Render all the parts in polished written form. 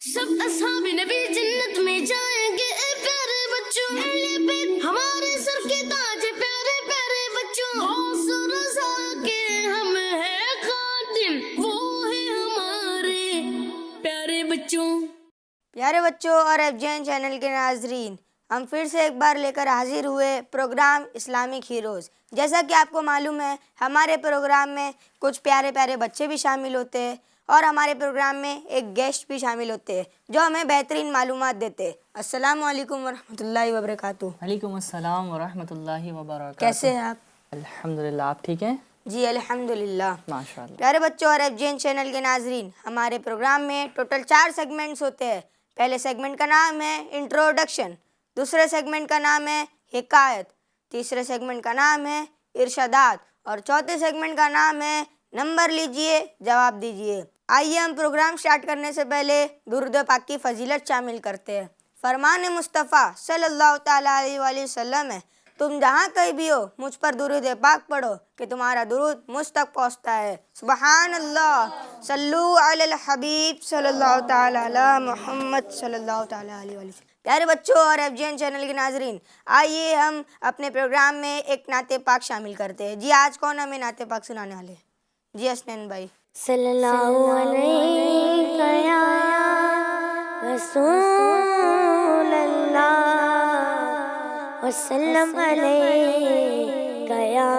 سب اصحاب نبی جنت میں جائیں گے اے پیارے بچوں، اہل بیت ہمارے سر کے تاج، پیارے پیارے بچوں، غوث و رضا کے ہم ہیں خادم، وہ ہیں ہمارے پیارے بچوں۔ پیارے بچوں اور ایف جین چینل کے ناظرین، ہم پھر سے ایک بار لے کر حاضر ہوئے پروگرام اسلامک ہیروز۔ جیسا کہ آپ کو معلوم ہے، ہمارے پروگرام میں کچھ پیارے پیارے بچے بھی شامل ہوتے ہیں اور ہمارے پروگرام میں ایک گیسٹ بھی شامل ہوتے ہیں جو ہمیں بہترین معلومات دیتے ہیں۔ السلام علیکم ورحمۃ اللہ وبرکاتہ۔ وعلیکم السلام ورحمۃ اللہ وبرکاتہ۔ کیسے ہیں آپ؟ الحمدللہ، آپ ٹھیک ہیں؟ جی الحمدللہ۔ ماشاء اللہ۔ پیارے بچوں اور ایف جین چینل کے ناظرین، ہمارے پروگرام میں ٹوٹل 4 سیگمنٹس ہوتے ہیں۔ پہلے سیگمنٹ کا نام ہے انٹروڈکشن، دوسرے سیگمنٹ کا نام ہے حکایت، تیسرے سیگمنٹ کا نام ہے ارشادات اور چوتھے سیگمنٹ کا نام ہے نمبر لیجئے جواب دیجئے۔ آئیے ہم پروگرام سٹارٹ کرنے سے پہلے درود پاک کی فضیلت شامل کرتے ہیں۔ فرمان مصطفیٰ صلی اللہ تعالیٰ علیہ وآلہ وسلم ہے، تم جہاں کہیں بھی ہو مجھ پر درود پاک پڑھو کہ تمہارا درود مجھ تک پہنچتا ہے۔ سبحان اللہ، صلو علی الحبیب صلی اللہ تعالیٰ علی محمد صلی اللہ تعالیٰ علیہ وسلم۔ پیارے بچوں اور ایف جی این چینل کے ناظرین، آئیے ہم اپنے پروگرام میں ایک نعت پاک شامل کرتے ہیں۔ جی آج کون ہمیں نعت پاک سنانے والے؟ جی حسنین بھائی۔ صلی اللہ علیہ یا رسول اللہ، وسلم علیہ یا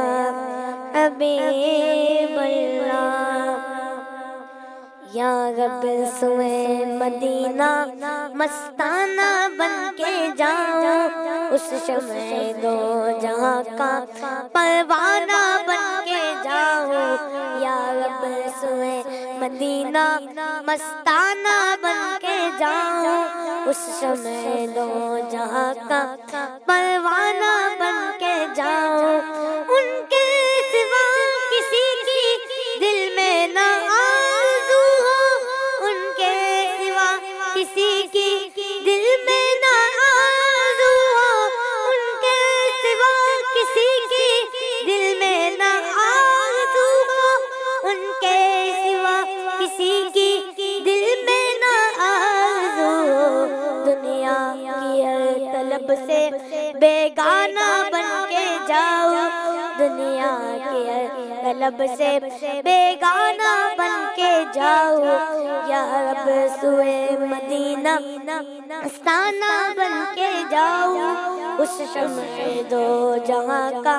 حبیب اللہ، یا رب سوئے مدینہ مستانہ بن کے جاؤں، اس شمع دو جہاں کا پروانہ بن کے جاؤں، یا رب سوئے مدینہ مستانہ بن کے جاؤں، اس شمع دو جہاں کا پروانہ بن کے جاؤں، ان کے سوا کسی کی دل میں نہ آرزو ہو، ان کے سوا کسی کی دل میں نہ آرزو ہو، ان کے سوا کسی کی دل میں نہ آرزو ہو، ان کے سوا کسی کی دل میں نہ آرزو ہو، دنیا کی ہر طلب سے بیگانہ بن کے جاؤ، دنیا کی ہر طلب سے بیگانہ بن کے جاؤ، یا رب سوئے مدینہ مستانہ بن کے جاؤ، اس شمع دو جہاں کا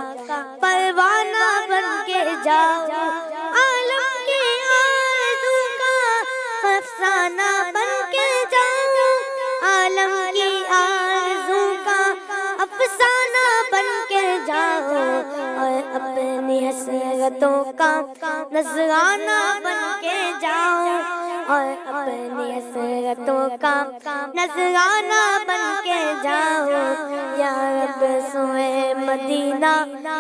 پروانہ بن کے جاؤ، عالم کی آرزو کا افسانہ بن کے جاؤ، عالم کی آرزو کا افسانہ بن کے جاؤ، اور اپنی حسرتوں کا نذرانہ بن کے جاؤ، اور اپنی حسرتوں کا نذرانہ بن کے جاؤ، یا رب سوئے مدینہ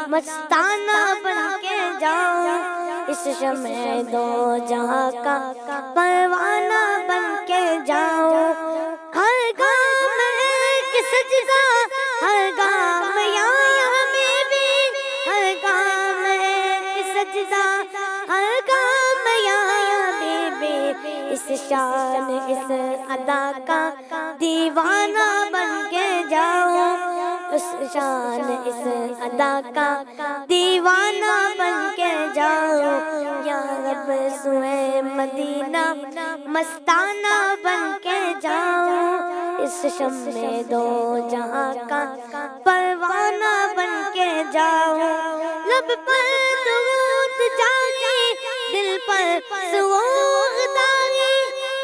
مستانہ بن کے جاؤ، اس شمع دو جہاں کا پروانہ بن کے جاؤ، ہر گام ایک سجدہ، ہر گام یا حبیبی، ہر گام ایک سجدہ، ہر گام یا حبیبی، اس شان اس ادا کا دیوانہ بن کے جاؤ، اس شان اس ادا کا دیوانہ بن کے جاؤ، یا رب سوئے مدینہ مستانہ بن کے جاؤ، اس شمع دو جہاں کا پروانہ بن کے جاؤ، لب پر درود جاری، دل پر سرور داری،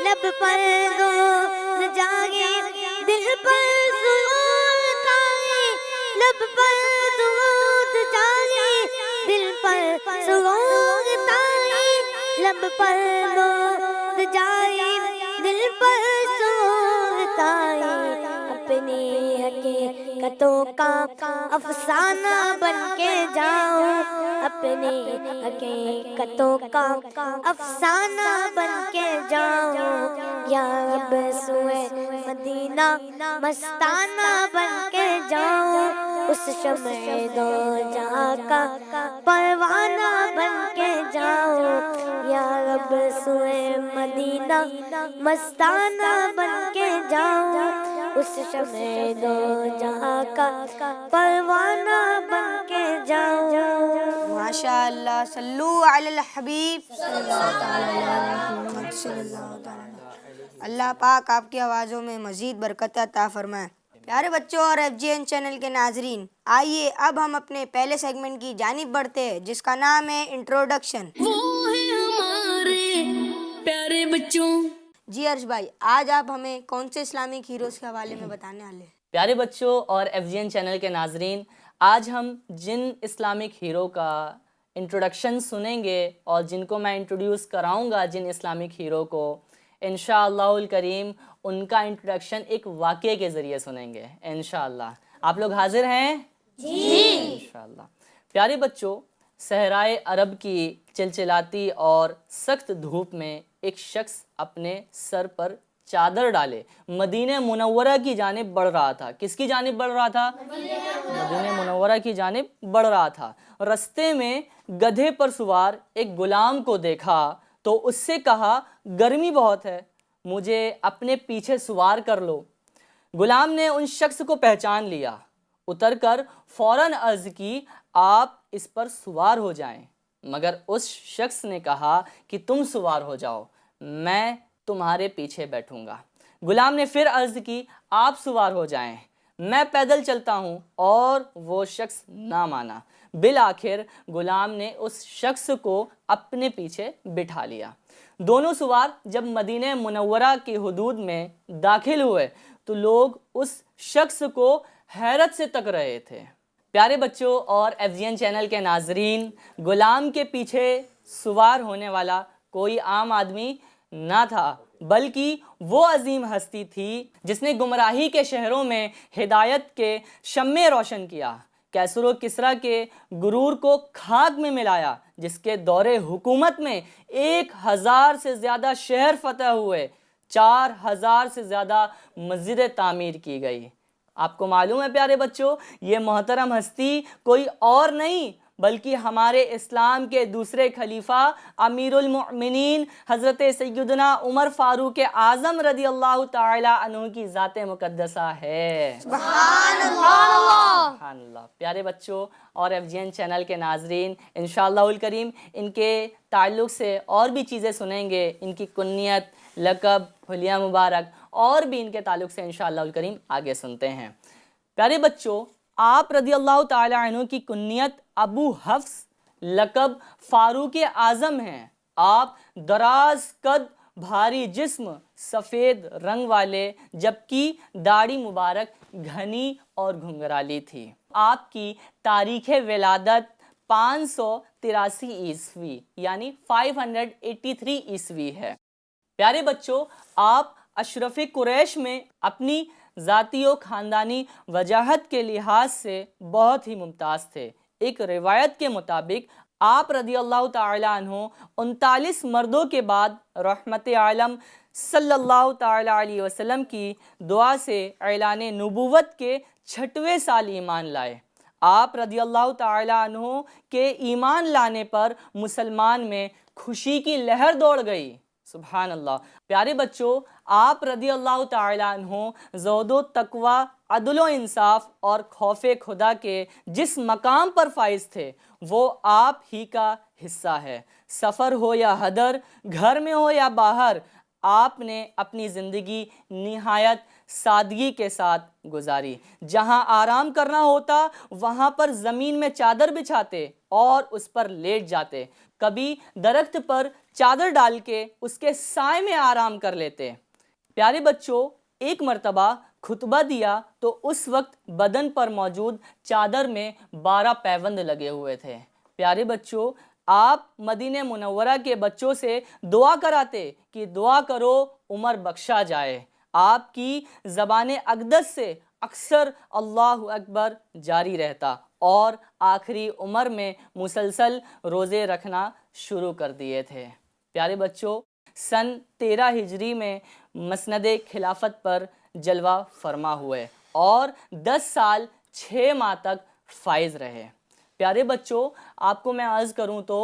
لب پر درود جاری، دل پر سرور داری، لب پر درود جاری، دل پر سرور داری، لب پر درود جاری، دل پر سرور داری، اپنی حقیقتوں کا افسانہ بن کے جاؤ، اپنی اپنی حقیقتوں کا افسانہ بن کے جاؤں، یا رب سوئے مدینہ مستانہ بن کے جاؤں، اس شمع دو جہاں کا پروانہ بن کے جاؤں، یا رب سوئے مدینہ مستانہ بن کے جاؤں، اس شمع دو جہاں کا پروانہ بن کے جاؤں۔ ماشاء اللہ، صلو علی الحبیب صلی اللہ تعالی علی محمد صلی اللہ تعالی علیہ۔ اللہ پاک آپ کی آوازوں میں مزید برکت عطا فرمائے۔ پیارے بچوں اور ایف جی این چینل کے ناظرین، آئیے اب ہم اپنے پہلے سیگمنٹ کی جانب بڑھتے ہیں، جس کا نام ہے انٹروڈکشن۔ وہ ہے ہمارے پیارے بچوں۔ جی عرش بھائی، آج آپ ہمیں کون سے اسلامک ہیروز کے حوالے میں بتانے والے ہیں؟ پیارے بچوں اور ایف جی این چینل کے ناظرین، آج ہم جن اسلامک ہیرو کا انٹروڈکشن سنیں گے اور جن کو میں انٹروڈیوس کراؤں گا، جن اسلامک ہیرو کو، انشاءاللہ الکریم ان کا انٹروڈکشن ایک واقعے کے ذریعے سنیں گے انشاءاللہ۔ آپ لوگ حاضر ہیں؟ جی انشاءاللہ۔ پیارے بچوں، صحرائے عرب کی چلچلاتی اور سخت دھوپ میں ایک شخص اپنے سر پر چادر ڈالے مدینہ منورہ کی جانب بڑھ رہا تھا۔ کس کی جانب بڑھ رہا تھا؟ مدینہ منورہ کی جانب بڑھ رہا تھا۔ رستے میں گدھے پر سوار ایک غلام کو دیکھا تو اس سے کہا، گرمی بہت ہے، مجھے اپنے پیچھے سوار کر لو۔ غلام نے ان شخص کو پہچان لیا، اتر کر فوراً عرض کی، آپ اس پر سوار ہو جائیں، مگر اس شخص نے کہا کہ تم سوار ہو جاؤ، میں تمہارے پیچھے بیٹھوں گا۔ غلام نے پھر عرض کی، آپ سوار ہو جائیں، میں پیدل چلتا ہوں، اور وہ شخص نہ مانا۔ بالآخر غلام نے اس شخص کو اپنے پیچھے بٹھا لیا۔ دونوں سوار جب مدینہ منورہ کی حدود میں داخل ہوئے تو لوگ اس شخص کو حیرت سے تک رہے تھے۔ پیارے بچوں اور ایف جی این چینل کے ناظرین، غلام کے پیچھے سوار ہونے والا کوئی عام آدمی نہ تھا، بلکہ وہ عظیم ہستی تھی جس نے گمراہی کے شہروں میں ہدایت کے شمع روشن کیا، کیسر و کسریٰ کے غرور کو خاک میں ملایا، جس کے دور حکومت میں 1000 سے زیادہ شہر فتح ہوئے، 4000 سے زیادہ مسجدیں تعمیر کی گئی۔ آپ کو معلوم ہے پیارے بچوں، یہ محترم ہستی کوئی اور نہیں بلکہ ہمارے اسلام کے دوسرے خلیفہ امیر المؤمنین حضرت سیدنا عمر فاروق اعظم رضی اللہ تعالی عنہ کی ذات مقدسہ ہے۔ سبحان اللہ۔ سبحان اللہ۔ پیارے بچوں اور ایف جی این چینل کے ناظرین، انشاءاللہ الکریم ان کے تعلق سے اور بھی چیزیں سنیں گے، ان کی کنیت، لقب، حلیہ مبارک، اور بھی ان کے تعلق سے انشاءاللہ الکریم آگے سنتے ہیں۔ پیارے بچوں، آپ رضی اللہ تعالی عنہ کی کنیت ابو حفص، لقب فاروق اعظم ہیں۔ آپ دراز قد، بھاری جسم، سفید رنگ والے، جبکہ داڑھی مبارک گھنی اور گھنگرالی تھی۔ آپ کی تاریخ ولادت 583 عیسوی یعنی 583 عیسوی ہے۔ پیارے بچوں، آپ اشرف قریش میں اپنی ذاتی و خاندانی وجاہت کے لحاظ سے بہت ہی ممتاز تھے۔ ایک روایت کے مطابق آپ رضی اللہ تعالی عنہ 39 مردوں کے بعد رحمت عالم صلی اللہ تعالی علیہ وسلم کی دعا سے اعلان نبوت کے 6ویں سال ایمان لائے۔ آپ رضی اللہ تعالی عنہ کے ایمان لانے پر مسلمان میں خوشی کی لہر دوڑ گئی۔ سبحان اللہ۔ پیارے بچوں، آپ رضی اللہ تعالی عنہ زہد و تقوی، عدل و انصاف اور خوف خدا کے جس مقام پر فائز تھے وہ آپ ہی کا حصہ ہے۔ سفر ہو یا حضر، گھر میں ہو یا باہر، آپ نے اپنی زندگی نہایت سادگی کے ساتھ گزاری۔ جہاں آرام کرنا ہوتا وہاں پر زمین میں چادر بچھاتے اور اس پر لیٹ جاتے، کبھی درخت پر چادر ڈال کے اس کے سائے میں آرام کر لیتے۔ پیارے بچوں، ایک مرتبہ خطبہ دیا تو اس وقت بدن پر موجود چادر میں 12 پیوند لگے ہوئے تھے۔ پیارے بچوں، آپ مدینہ منورہ کے بچوں سے دعا کراتے کہ دعا کرو عمر بخشا جائے۔ آپ کی زبان اقدس سے اکثر اللہ اکبر جاری رہتا اور آخری عمر میں مسلسل روزے رکھنا شروع کر دیے تھے۔ پیارے بچوں، سن 13 ہجری میں مسند خلافت پر جلوہ فرما ہوئے اور 10 سال 6 ماہ تک فائز رہے۔ پیارے بچوں، آپ کو میں عرض کروں تو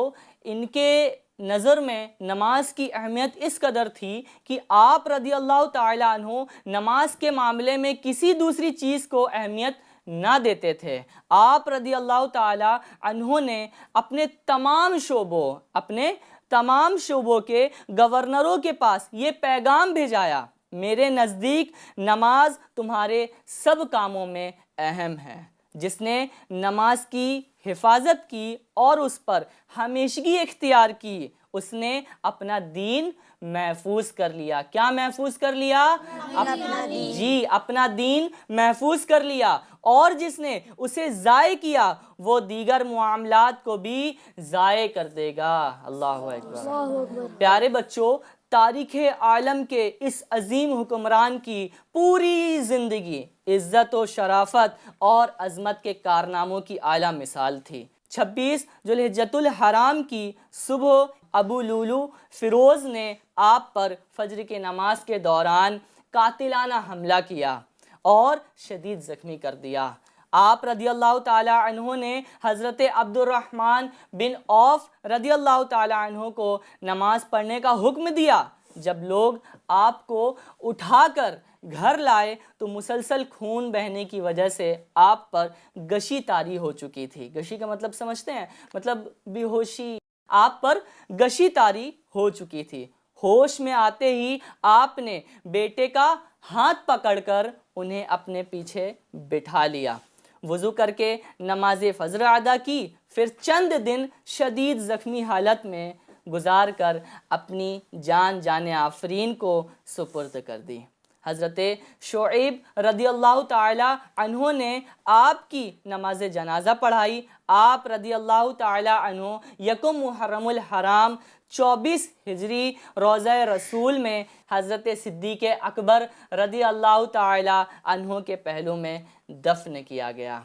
ان کے نظر میں نماز کی اہمیت اس قدر تھی کہ آپ رضی اللہ تعالیٰ عنہ نماز کے معاملے میں کسی دوسری چیز کو اہمیت نہ دیتے تھے۔ آپ رضی اللہ تعالیٰ عنہ نے اپنے تمام شعبوں کے گورنروں کے پاس یہ پیغام بھیجایا، میرے نزدیک نماز تمہارے سب کاموں میں اہم ہے۔ جس نے نماز کی حفاظت کی اور اس پر ہمیشگی اختیار کی، اس نے اپنا دین محفوظ کر لیا۔ کیا محفوظ کر لیا؟ اپنا دین محفوظ کر لیا۔ اور جس نے اسے ضائع کیا وہ دیگر معاملات کو بھی ضائع کر دے گا۔ اللہ اکبر۔ پیارے بچوں، تاریخ عالم کے اس عظیم حکمران کی پوری زندگی عزت و شرافت اور عظمت کے کارناموں کی اعلیٰ مثال تھی۔ 26 ذوالحجۃ الحرام کی صبح ابو لولو فیروز نے آپ پر فجر کی نماز کے دوران قاتلانہ حملہ کیا اور شدید زخمی کر دیا۔ آپ رضی اللہ تعالیٰ عنہ نے حضرت عبد الرحمن بن عوف رضی اللہ تعالیٰ عنہ کو نماز پڑھنے کا حکم دیا۔ جب لوگ آپ کو اٹھا کر گھر لائے تو مسلسل خون بہنے کی وجہ سے آپ پر غشی طاری ہو چکی تھی۔ غشی کا مطلب سمجھتے ہیں؟ مطلب بے ہوشی، آپ پر غشی طاری ہو چکی تھی۔ ہوش میں آتے ہی آپ نے بیٹے کا ہاتھ پکڑ کر انہیں اپنے پیچھے بٹھا لیا، وضو کر کے نماز فجر ادا کی، پھر چند دن شدید زخمی حالت میں گزار کر اپنی جان آفرین کو سپرد کر دی۔ حضرت شعیب رضی اللہ تعالی عنہ نے آپ کی نماز جنازہ پڑھائی۔ آپ رضی اللہ تعالی عنہ یکم محرم الحرام 24 ہجری روضہ رسول میں حضرت صدیق اکبر رضی اللہ تعالی عنہ کے پہلو میں دفن کیا گیا۔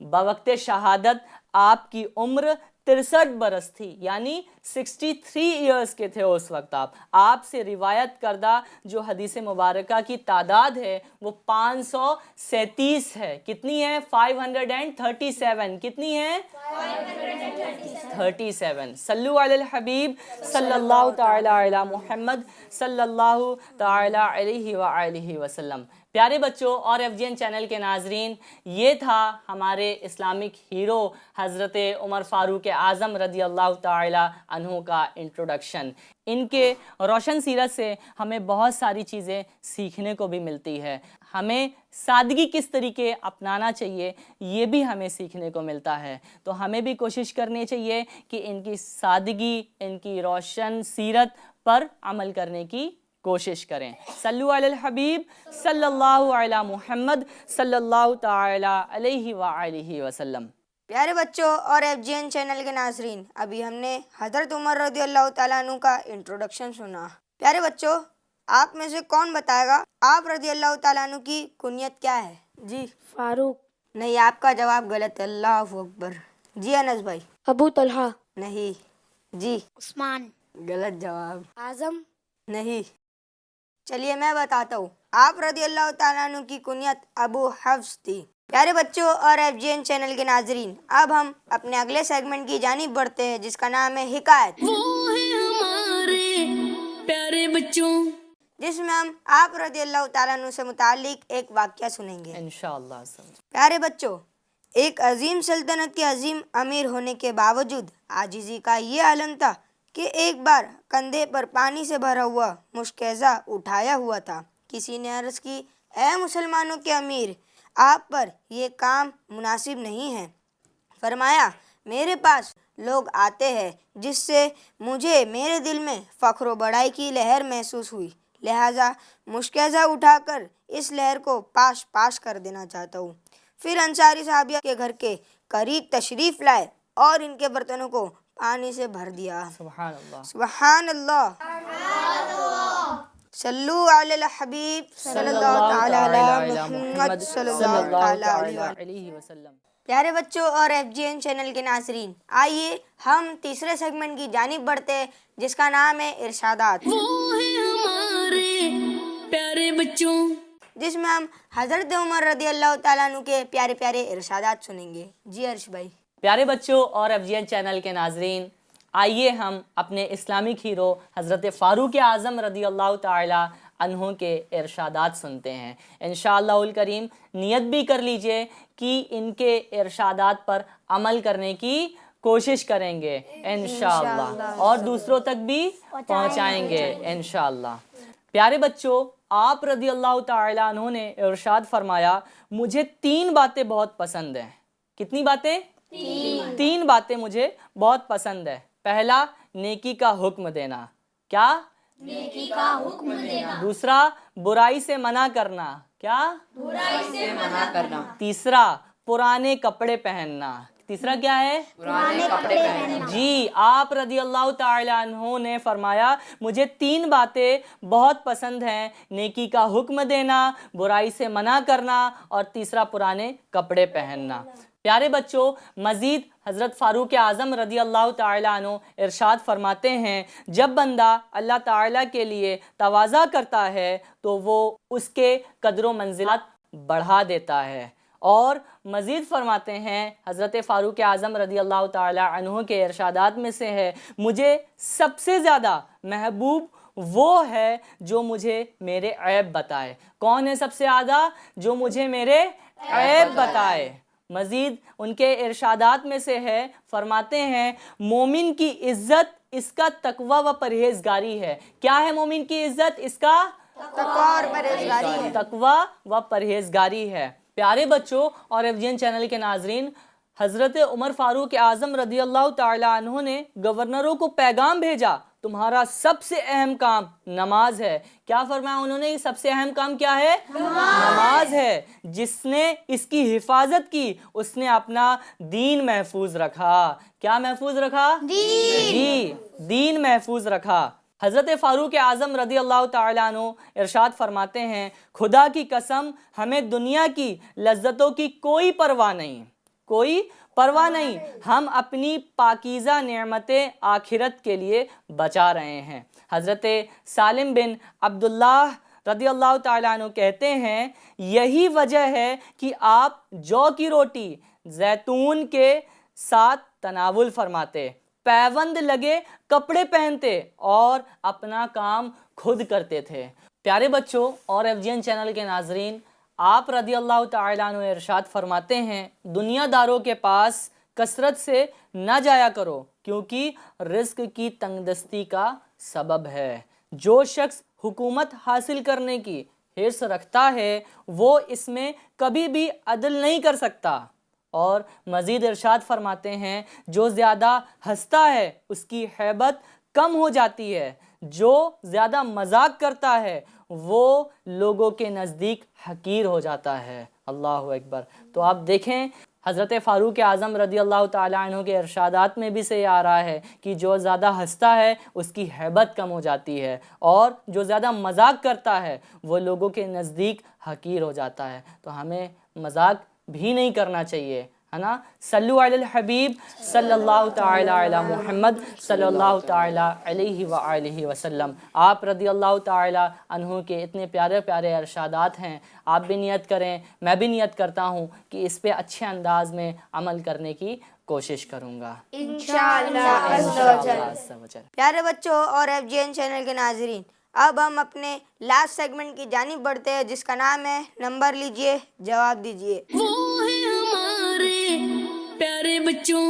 بوقت شہادت آپ کی عمر 63 برس تھی، یعنی 63 ایئرز کے تھے اس وقت۔ آپ سے روایت کردہ جو حدیث مبارکہ کی تعداد ہے وہ 537 ہے۔ کتنی ہے؟ 537۔ کتنی ہے؟ 537۔ صلو علی الحبیب صلی اللہ تعالی علی محمد صلی اللہ تعالی علیہ وآلہ وسلم۔ پیارے بچوں اور FGN چینل کے ناظرین، یہ تھا ہمارے اسلامک ہیرو حضرت عمر فاروق اعظم رضی اللہ تعالی عنہ کا انٹروڈکشن۔ ان کے روشن سیرت سے ہمیں بہت ساری چیزیں سیکھنے کو بھی ملتی ہے۔ ہمیں سادگی کس طریقے اپنانا چاہیے یہ بھی ہمیں سیکھنے کو ملتا ہے۔ تو ہمیں بھی کوشش کرنی چاہیے کہ ان کی سادگی، ان کی روشن سیرت پر عمل کرنے کی کوشش کریں۔ صلو علی الحبیب صلی اللہ علی محمد صلی اللہ تعالی علیہ وآلہ وسلم۔ پیارے بچوں اور FGN چینل کے ناظرین، ابھی ہم نے حضرت عمر رضی اللہ تعالیٰ عنہ کا انٹروڈکشن سنا۔ پیارے بچوں، آپ میں سے کون بتائے گا آپ رضی اللہ تعالیٰ عنہ کی کنیت کیا ہے؟ جی فاروق۔ نہیں، آپ کا جواب غلط ہے۔ اللہ اکبر۔ جی انس بھائی؟ ابو طلحہ۔ نہیں۔ جی عثمان۔ غلط جواب۔ اعظم۔ نہیں۔ چلیے میں بتاتا ہوں، آپ رضی اللہ تعالیٰ عنہ کی کنیت ابو حفص تھی۔ پیارے بچوں اور FGN چینل کے ناظرین، اب ہم اپنے اگلے سیگمنٹ کی جانب بڑھتے ہیں جس کا نام ہے حکایت، وہ ہے ہمارے پیارے بچوں، جس میں ہم آپ رضی اللہ تعالیٰ عنہ سے متعلق ایک واقعہ سنیں گے انشاءاللہ۔ پیارے بچوں، ایک عظیم سلطنت کے عظیم امیر ہونے کے باوجود عاجزی کا یہ عالم تھا کہ ایک بار کندھے پر پانی سے بھرا ہوا مشکیزہ اٹھایا ہوا تھا۔ کسی نے عرض کی، اے مسلمانوں کے امیر، آپ پر یہ کام مناسب نہیں ہے۔ فرمایا، میرے پاس لوگ آتے ہیں جس سے مجھے میرے دل میں فخر و بڑائی کی لہر محسوس ہوئی، لہٰذا مشکیزہ اٹھا کر اس لہر کو پاش کر دینا چاہتا ہوں۔ پھر انصاری صحابیہ کے گھر کے قریب تشریف لائے اور ان کے برتنوں کو پانی سے بھر دیا۔ سبحان اللہ۔ سبحان اللہ۔ صلو علی الحبیب صلی اللہ تعالی علی محمد صلی اللہ تعالی علیہ وسلم۔ علیہ وسلم۔ پیارے بچوں اور FGN چینل کے ناظرین، آئیے ہم تیسرے سیگمنٹ کی جانب بڑھتے ہیں جس کا نام ہے ارشادات، وہ ہے ہمارے پیارے بچوں. جس میں ہم حضرت عمر رضی اللہ تعالیٰ عنہ کے پیارے پیارے ارشادات سنیں گے. جی عرش بھائی. پیارے بچوں اور FGN چینل کے ناظرین، آئیے ہم اپنے اسلامک ہیرو حضرت فاروق اعظم رضی اللہ تعالی عنہ کے ارشادات سنتے ہیں. انشاءاللہ الکریم نیت بھی کر لیجئے کہ ان کے ارشادات پر عمل کرنے کی کوشش کریں گے انشاءاللہ، اور دوسروں تک بھی پہنچائیں گے انشاءاللہ. پیارے بچوں، آپ رضی اللہ تعالی عنہ نے ارشاد فرمایا، مجھے 3 باتیں بہت پسند ہیں. کتنی باتیں؟ 3 باتیں مجھے بہت پسند ہے. پہلا، نیکی کا حکم دینا. کیا؟ نیکی کا حکم دینا. دوسرا، برائی سے منع کرنا. کیا؟ برائی سے منع کرنا. تیسرا، پرانے کپڑے پہننا. تیسرا کیا ہے؟ پرانے کپڑے پہننا. جی، آپ رضی اللہ تعالی عنہ نے فرمایا مجھے 3 باتیں بہت پسند ہیں، نیکی کا حکم دینا، برائی سے منع کرنا، اور تیسرا پرانے کپڑے پہننا. پیارے بچوں، مزید حضرت فاروق اعظم رضی اللہ تعالی عنہ ارشاد فرماتے ہیں، جب بندہ اللہ تعالیٰ کے لیے تواضع کرتا ہے تو وہ اس کے قدر و منزلت بڑھا دیتا ہے. اور مزید فرماتے ہیں حضرت فاروق اعظم رضی اللہ تعالی عنہ کے ارشادات میں سے ہے، مجھے سب سے زیادہ محبوب وہ ہے جو مجھے میرے عیب بتائے. کون ہے سب سے زیادہ؟ جو مجھے میرے عیب بتائے. مزید ان کے ارشادات میں سے ہے، فرماتے ہیں مومن کی عزت اس کا تقوی و پرہیزگاری ہے. کیا ہے مومن کی عزت؟ اس کا تقویٰ اور پرہیزگاری ہے. تقوی و پرہیزگاری ہے. پیارے بچوں اور FGN چینل کے ناظرین، حضرت عمر فاروق اعظم رضی اللہ تعالی عنہ نے گورنروں کو پیغام بھیجا، تمہارا سب سے اہم کام نماز ہے. کیا فرمایا انہوں نے؟ سب سے اہم کام کیا ہے؟ نماز ہے. جس نے اس کی حفاظت کی اس نے اپنا دین محفوظ رکھا. کیا محفوظ رکھا؟ جی، دین محفوظ رکھا. حضرت فاروق اعظم رضی اللہ تعالیٰ عنہ ارشاد فرماتے ہیں، خدا کی قسم ہمیں دنیا کی لذتوں کی کوئی پرواہ نہیں، کوئی پرواہ نہیں، ہم اپنی پاکیزہ نعمتیں آخرت کے لیے بچا رہے ہیں. حضرت سالم بن عبداللہ رضی اللہ تعالیٰ عنہ کہتے ہیں، یہی وجہ ہے کہ آپ جو کی روٹی زیتون کے ساتھ تناول فرماتے، پیوند لگے کپڑے پہنتے اور اپنا کام خود کرتے تھے. پیارے بچوں اور FGN چینل کے ناظرین، آپ رضی اللہ تعالیٰ عنہ ارشاد فرماتے ہیں، دنیا داروں کے پاس کثرت سے نہ جایا کرو کیونکہ رزق کی تنگ دستی کا سبب ہے. جو شخص حکومت حاصل کرنے کی حرص رکھتا ہے وہ اس میں کبھی بھی عدل نہیں کر سکتا. اور مزید ارشاد فرماتے ہیں، جو زیادہ ہنستا ہے اس کی ہیبت کم ہو جاتی ہے، جو زیادہ مذاق کرتا ہے وہ لوگوں کے نزدیک حقیر ہو جاتا ہے. اللہ اکبر. تو آپ دیکھیں حضرت فاروق اعظم رضی اللہ تعالیٰ عنہ کے ارشادات میں بھی سے یہ آ رہا ہے کہ جو زیادہ ہنستا ہے اس کی ہیبت کم ہو جاتی ہے، اور جو زیادہ مذاق کرتا ہے وہ لوگوں کے نزدیک حقیر ہو جاتا ہے. تو ہمیں مذاق بھی نہیں کرنا چاہیے، ہے نا. صلو علی الحبیب صلی اللہ تعالی علی محمد صلی اللہ تعالی علیہ وآلہ وسلم. آپ رضی اللہ تعالی عنہ کے اتنے پیارے پیارے ارشادات ہیں. آپ بھی نیت کریں، میں بھی نیت کرتا ہوں کہ اس پہ اچھے انداز میں عمل کرنے کی کوشش کروں گا انشاءاللہ عز و جل. پیارے بچوں اور FGN چینل کے ناظرین، اب ہم اپنے لاسٹ سیگمنٹ کی جانب بڑھتے ہیں جس کا نام ہے نمبر لیجئے جواب دیجئے. وہ ہے ہمارے پیارے بچوں.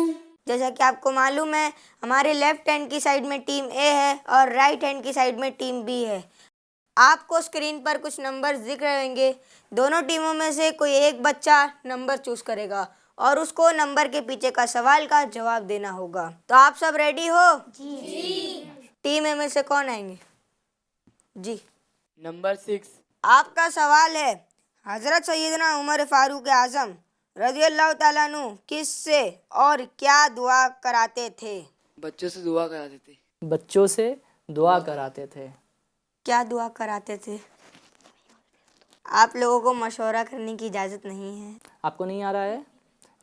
جیسا کہ آپ کو معلوم ہے، ہمارے لیفٹ ہینڈ کی سائیڈ میں ٹیم اے ہے اور رائٹ ہینڈ کی سائیڈ میں ٹیم بی ہے. آپ کو اسکرین پر کچھ نمبر ذکر رہیں گے، دونوں ٹیموں میں سے کوئی ایک بچہ نمبر چوز کرے گا اور اس کو نمبر کے پیچھے کا سوال کا جواب دینا ہوگا. تو آپ سب ریڈی ہو؟ جی. ٹیم اے میں سے کون آئیں گے؟ جی نمبر 6. آپ کا سوال ہے، حضرت سیدنا عمر فاروق اعظم رضی اللہ تعالیٰ عنہ کس سے اور کیا دعا کراتے تھے؟ بچوں سے دعا کراتے تھے. بچوں سے دعا کراتے تھے. کیا دعا کراتے تھے؟ آپ لوگوں کو مشورہ کرنے کی اجازت نہیں ہے. آپ کو نہیں آ رہا ہے؟